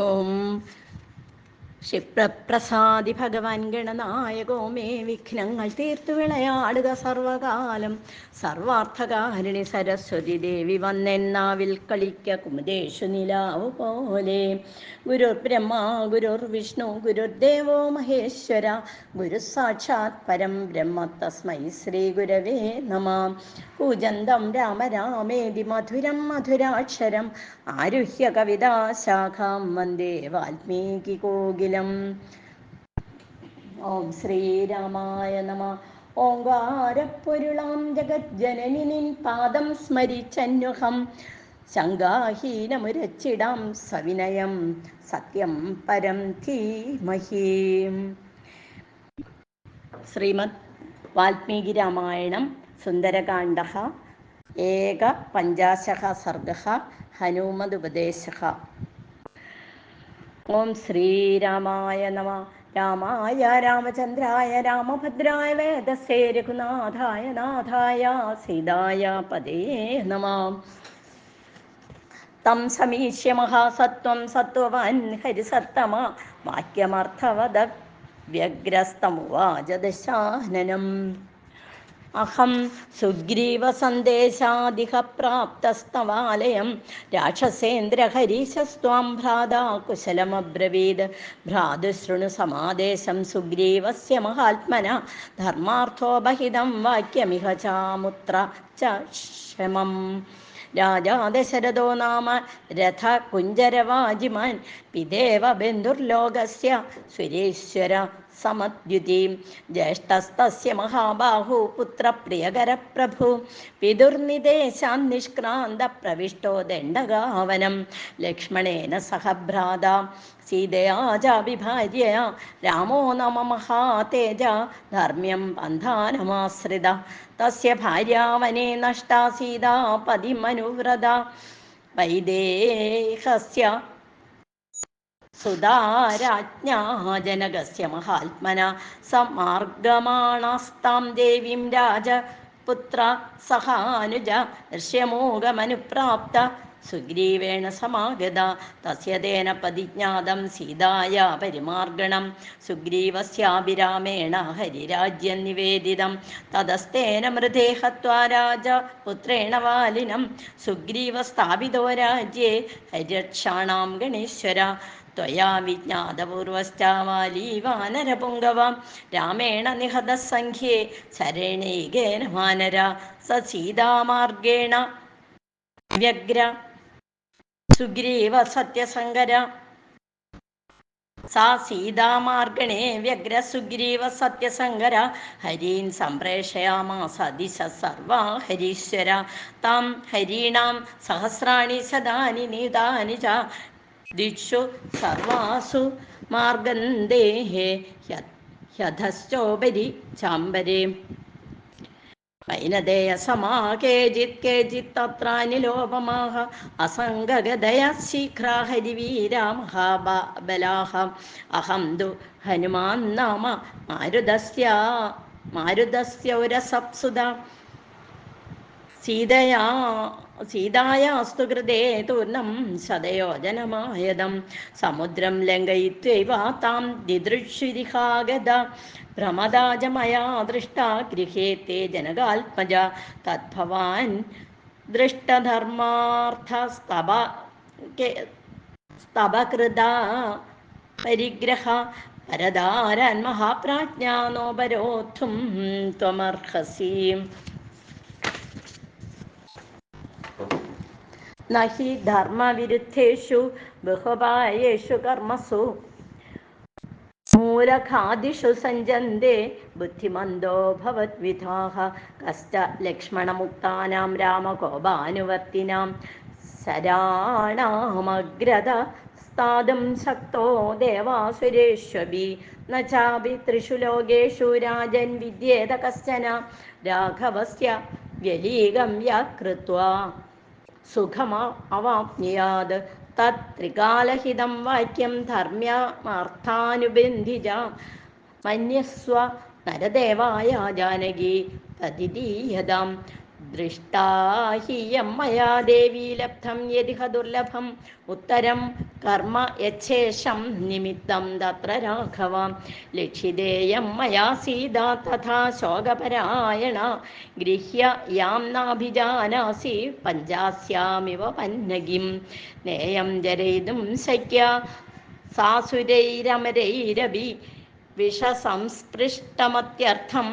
ഓം ക്ഷിപ്രപ്രസാദി ഭഗവാൻ ഗണനായകോ മേ വിഘ്നങ്ങൾ തീർത്തു വിളയാടുക സർവകാലം. സർവാർത്ഥകാരിണി സരസ്വതി ദേവി വന്നെന്നാവിൽ കളിക്ക കുമുദേഷു നിലാവു പോലെ. ഗുരുർ ബ്രഹ്മ ഗുരുർ വിഷ്ണു ഗുരുർദേവോ മഹേശ്വര. ഗുരു സാക്ഷാത് പരം ബ്രഹ്മ തസ്മൈ ശ്രീ ഗുരവേ നമഃ. കൂജന്തം രാമ രാമേതി മധുരം മധുരാക്ഷരം. ആരുഹ്യ കവിതാശാഖാം വന്ദേ വാൽമീകി കോകിലം. ഓം ശ്രീരാമായ നമ. ഓങ്കാരപ്പൊരുളാം ജഗജ്ജനനി നിൻ പാദം സ്മരിച്ചന്വഹം. ശങ്കാഹീനമുരച്ചിടാം സവിനയം സത്യം പരം ധീമഹി. ശ്രീമദ് വാൽമീകി രാമായണം സുന്ദരകാണ്ഡഃ ഏകപഞ്ചാശഃ സർഗഃ ഹനുമതുപദേശഃ. ഓം ശ്രീരാമായ നമ. രാമായ രാമചന്ദ്രായ രാമഭദ്രായ വേദസേ രഘുനാഥായ നാഥായ സീതായ പദേ നമഃ. തം സമീക്ഷ്യ മഹാസത്വം സത്വവാൻ ഹരിസത്തമ വാക്യമർത്ഥവദ വ്യഗ്രസ്തമുവാച ദശാനനം. അഹം സുഗ്രീവസന്ദേശാദിഹ പ്രാപ്തസ്തവാലയം രാക്ഷസേന്ദ്രഹരീശസ്ത്വാം ഭ്രാതാ കുശലമബ്രവീത്. ഭ്രാതുശൃണു സമാദേശം സുഗ്രീവസ്യ മഹാത്മന. ധർമാർത്ഥോപഹിതം വാക്യമിഹ ചാമുത്ര ച ക്ഷമം. രാജാ ദശരഥോ നാമ രഥ കുഞ്ചരവാജിമാൻ. പിതേവ ബന്ധുർലോകസ്യ സുരേശ്വര സമദ്യുതി. ജ്യേഷ്ഠസ്തസ്യ മഹാബാഹു പുത്രപ്രിയകരപ്രഭു. പിതുർനിദേശാൻ നിഷ്ക്രാന്ത പ്രവിഷ്ടോ ദണ്ഡകാവനം. ലക്ഷ്മണേന സഹ ഭ്രാതാ സീതയാ ചാഭിഭാര്യയാ. രാമോ നമ മഹാതേജ ധർമ്മ്യം ബന്ധാനമാശ്രിത. തസ്യ ഭാര്യാവനേ നഷ്ടാ സീതാ പതിമനുവ്രത. വൈദേഹസ്യ സുതാ രാജ്ഞാ ജനകസ്യ മഹാത്മന. സമാർഗമാണസ്താം ദേവീം രാജപുത്ര സഹാനുജ. ഋഷ്യമൂകമനുപ്രാപ്ത സുഗ്രീവേണ സമാഗത. തസ്യ തേന പ്രതിജ്ഞാതം സീതായാ പരിമാർഗണം. സുഗ്രീവസ്യാഭിരാമേണ ഹരിരാജ്യം നിവേദിതം. തതസ്തേന മൃതേ ഹത്വാ രാജപുത്രേണ വാലിനം. സുഗ്രീവസ്ഥാപിതോ രാജ്യേ ഹരിരക്ഷാണാം ഗണേശ്വര. ത്വയാ വിജ്ഞാതപൂർവശ്ചാവാലീ വാനരപുംഗവാം. രാമേണ നിഹതഃ സംഖ്യേ ശരേണൈകേന വാനര. സ സീതാമാർഗേണ വ്യഗ്ര സുഗ്രീവ സത്യസങ്കര. സാ സീതാമാർഗണേ വ്യഗ്ര സുഗ്രീവ സത്യസങ്കര. ഹരീൻ സംപ്രേഷയാമാസ ദിശ സർവാ ഹരീശ്വര. താം ഹരീണാം സഹസ്രാണി ശതാനി നീതാനി ച. ദിക്ഷു സർവാസു മാർഗന്ധേഹേ ഹ്യധശ്ചോപരി ചാംബരേ. വൈനതേയ സമാ കേചിത് കേചിത് തത്രാനിലോപമാഹ. അസംഗഗതയാ ശീഘ്രാ ഹരിവീരാ മഹാബലാഹ. അഹം തു ഹനുമാൻ നാമ മാരുതസ്യൗരസപ്സുത. സീതായാസ്തു കൃതേ തൂർണം ശതയോജനമായതം. സമുദ്രം ലംഘയിത്വൈവ താം ദിദൃക്ഷുരിഹാഗത. ഭ്രമദാജ മയാ ദൃഷ്ടാ ഗൃഹേ തേ ജനകാത്മജ. തദ്ഭവാൻ ദൃഷ്ടധർമാർത്ഥസ്തവകൃതാ പരിഗ്രഹ. പരദാരാൻ മഹാപ്രാജ്ഞാ നോപരോദ്ധും ത്വമർഹസി. നഹി ധർമ്മവിരുദ്ധേഷു ബഹുപായേഷു കർമ്മസു. മൂലഘാദിഷു സഞ്ജന്തെ ബുദ്ധിമന്തോ ഭവദ്വിധാഃ. കശ്ച ലക്ഷ്മണമുക്താനാം രാമകോപാനുവർത്തിനാം. ശരാണാമഗ്രത സ്ഥാതും ശക്തോ ദേവാസുരേഷ്വപി. ന ചാപി ത്രിഷു ലോകേഷു രാജൻ വിദ്യേത കശ്ചന. രാഘവസ്യ വ്യലീകം വ്യാകൃത്വാ സുഖമവാപ്നുയാത്. തത്ത്രികാലഹിതം വാക്യം ധർമ്മ്യമർത്ഥാനുബന്ധിജ. മന്യസ്വ നരദേവായ ജാനകി തദിതീയതാം. ദൃഷ്ടാ ഹി യം മയാ ദേവീ ലബ്ധം യദിഹ ദുർലഭം ഉത്തരം കർമ്മ യച്ഛേഷം നിമിത്തം തത്ര രാഘവ ലക്ഷിതേയം മയാ സീതാ തഥാ ശോകപരായണ ഗൃഹ്യ യാം നാഭിജാനാസി പഞ്ചാസ്യാമിവ പന്നഗിം നേയം ജരയിതും ശക്യ സാസുരൈരമരൈരവി വിഷസംസ്പൃഷ്ടമത്യർത്ഥം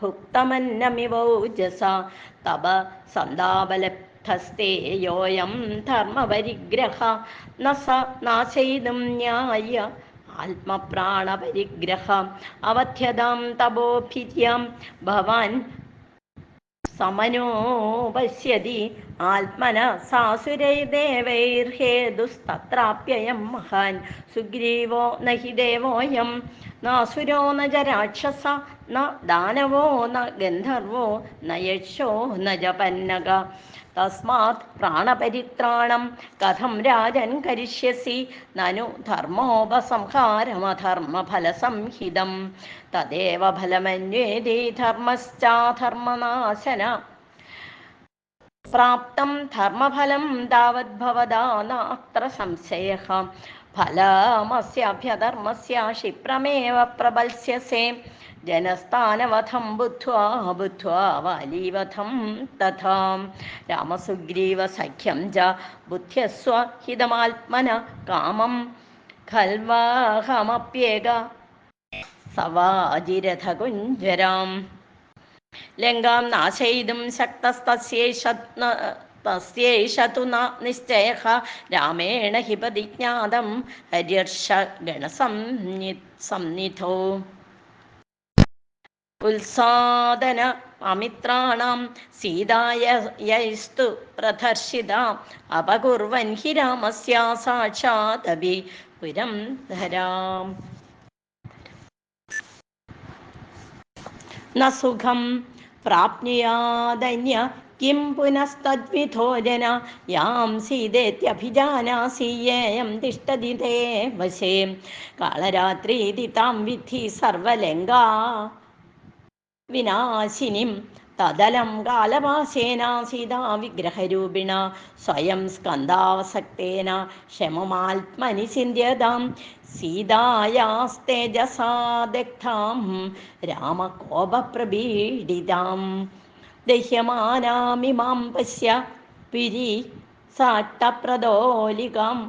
ഭുക്തമന്നമിവൗജസ തപ സന്താപലബ്ധസ്തേ യോയം ധർമ്മപരിഗ്രഹ ന സ നാശയിതും ന്യായ ആത്മപ്രാണപരിഗ്രഹ അവധ്യതാം തപോഭിര്യാം ഭവാൻ സമനോ പശ്യതി ആത്മന സാസുരൈർദേവൈർഹേതുസ്തത്രാപ്യയം മഹാൻ സുഗ്രീവോ നഹി ദേവോയം നാസുരോ ന ച രാക്ഷസ ന ദാനവോ ന ഗന്ധർവോ ന യക്ഷോ ന ച പന്നക തസ്മാത് പ്രാണപരിത്രാണം കഥം രാജൻ കരിഷ്യസി നനു ധർമ്മോപസംഹാരമധർമ്മഫലസംഹിതം തദേവ ഫലമന്വേതി ധർമ്മശ്ചാധർമ്മനാശന പ്രാപ്തം ധർമ്മഫലം താവദ്ഭവതാ നാത്ര സംശയഃ ഫലമസ്യാഭ്യധർമ്മസ്യ ക്ഷിപ്രമേവ പ്രബൽസ്യസേ ജനസ്ഥാനവധം ബുദ്ധ്വാ വാലീവധം തഥാ രാമസുഗ്രീവ സഖ്യം ച ബുദ്ധ്യസ്വ ഹിതമാത്മന കാമം ഖൽവാഹമപ്യേക സവാജിരഥകുഞ്ജരാം ലങ്കാം നാശയിതും ശക്തസ്തസ്യേഷതു ന നിശ്ചയഃ രാമേണ ഹി പ്രതിജ്ഞാതം ഹര്യർഷഗണസംനിധോ ഉത്സാദന അമിത്രാണാം സീതായൈസ്തു പ്രദർശിത അപകുർവൻ ഹി രാമസ്യ സാക്ഷാദപി പുരം ധരാം ന സുഖം പ്രാപ്നുയാദന്യ കിം പുനസ്തദ്വിധോ ജന യാം സീതേത്യഭിജാനാസി യേയം തിഷ്ടതി തേ വശേ കാളരാത്രീതി താം വിദ്ധി സർവലങ്കാ വിനാശിനിം തദലം കാലപാശേന സീതാ വിഗ്രഹരൂപിണ സ്വയം സ്കന്ധാവസക്തേന ക്ഷമമാത്മനി ചിന്ത്യതാം സീതായാസ്തേജസാ ദഗ്ധാം രാമകോപപ്രപീഡിതാം ദഹ്യമാനാമിമാം പശ്യ പിരി സാട്ടപ്രദോലികാം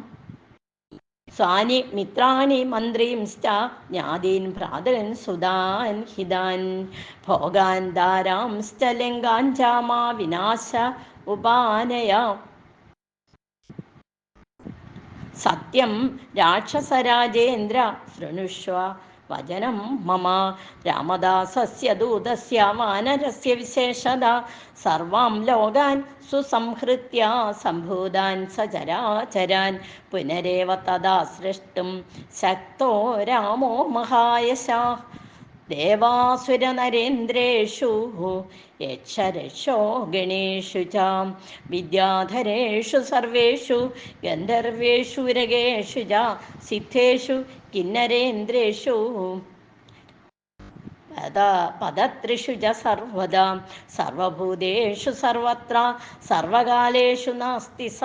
സ്വാനി മിത്രാണി മന്ത്രീംശ്ച ജ്ഞാതീൻ ഭ്രാതൃൻ സുതാൻ ഹിതാൻ ഭോഗാൻ ദാരാംശ്ച ലങ്കാൻ ച മാ വിനാശ ഉപാനയ സത്യം രാക്ഷസരാജേന്ദ്ര ശൃണുഷ്വ വചനം മമ രാമദാസസ്യ ദൂതസ്യ വാനരസ്യ വിശേഷത സർവാം ലോകാൻ സുസംഹൃത്യ സംഭൂതാൻ സചരാചരാൻ പുനരേവ തദാ സൃഷ്ടും ശക്തോ രാമോ മഹായശാഃ ദേവാസുരനരേന്ദ്രേഷു യക്ഷരക്ഷോ ഗണേഷു ച വിദ്യാധരേഷു സർവേഷു ഗന്ധർവേഷു രഗേഷു ച സിദ്ധേഷു കിന്നരേന്ദ്രേഷു പദത്രിഷു ച സർവദാ സർവഭൂതേഷു സർവത്ര സർവകാലേഷു നാസ്തി സ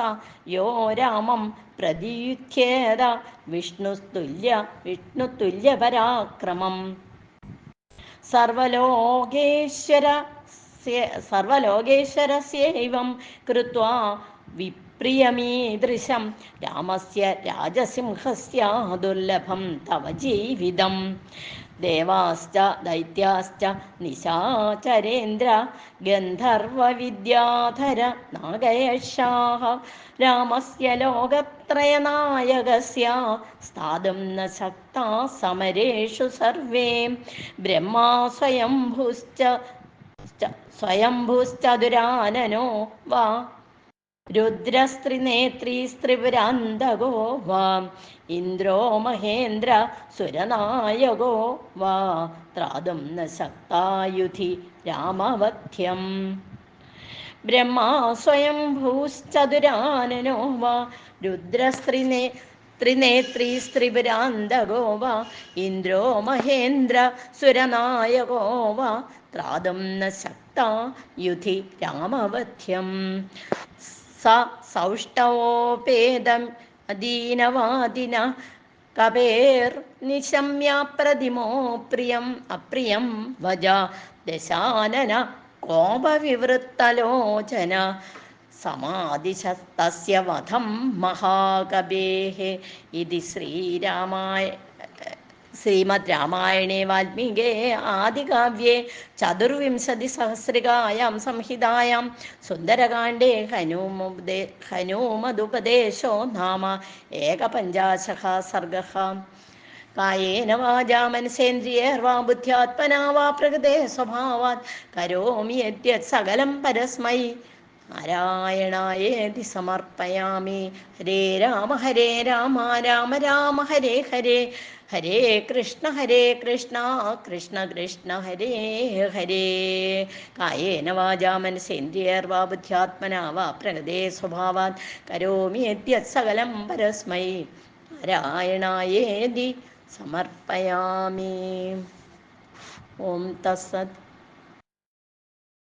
യോ രാമം പ്രതിയുധ്യേത വിഷ്ണുതുല്യപരാക്രമം സർവലോകേശ്വരസ്യൈവം കൃത്വാ വിപ്രിയമീദൃശം രാമസ്യ രാജസിംഹസ്യ ദുർലഭം തവ ജീവിതം ദേവാശ്ച ദൈത്യാശ്ച നിശാചരേന്ദ്ര ഗന്ധർവവിദ്യാധര നാഗയക്ഷാഃ രാമസ്യ ലോകത്രയനായകസ്യ സ്ഥാതും ന ശക്താ സമരേഷു സർവേ ബ്രഹ്മാ സ്വയംഭുശ്ചതുരാനനോ വാ രുദ്രസ്ത്രിനേത്രീസ്ത്രിപുരാന്തകോ വാ ഇന്ദ്രോ മഹേന്ദ്ര സുരനായകോ വാ ത്രാതും ന ശക്തായുധി രാമവധ്യം ബ്രഹ്മാ സ്വയംഭൂശ്ചതുരാനനോ വാ ത്രിനേത്രീ സ്ത്രിപുരാന്തകോ വാ ഇന്ദ്രോ മഹേന്ദ്ര സുരനായകോ വാ ത്രാതും ന ശക്ത യുധി രാമവധ്യം സ സൗഷ്ടവോപേതം അദീനവാദിന കപേർ നിശമ്യ പ്രതിമോ പ്രിയം അപ്രിയം വജ ദശാനന കോപവിവൃത്തലോചന സമാദിശസ്തസ്യ വധം മഹാകവേഃ ഇതി ശ്രീമദ് രാമായണേ വാൽമീകേ ആദികാവ്യേ ചതുർവിംശതിസഹസ്രികായാം സംഹിതായാം സുന്ദരകാണ്ഡേ ഹനുമതുപദേശോ നാമ ഏകപഞ്ചാശഃ സർഗഃ. കായേന വാചാ മനസേന്ദ്രിയൈർവാ ബുദ്ധ്യാത്മനാ വാ പ്രകൃതേ സ്വഭാവാത് കരോമി യദ്യത് സകലം പരസ്മൈ നാരായണായേതി സമർപ്പയാമി. ഹരേ രാമ രാമ രാമ ഹരേ ഹരേ, ഹരേ കൃഷ്ണ കൃഷ്ണ കൃഷ്ണ ഹരേ ഹരേ. കായേന വാചാ മനസേന്ദ്രിയൈർവാ ബുദ്ധ്യാത്മനാ വാ പ്രകൃതേ സ്വഭാവാത് കരോമി യദ്യത് സകലം പരസ്മൈ നാരായണായേതി സമർപ്പയാമി. ഓം തത്സത്.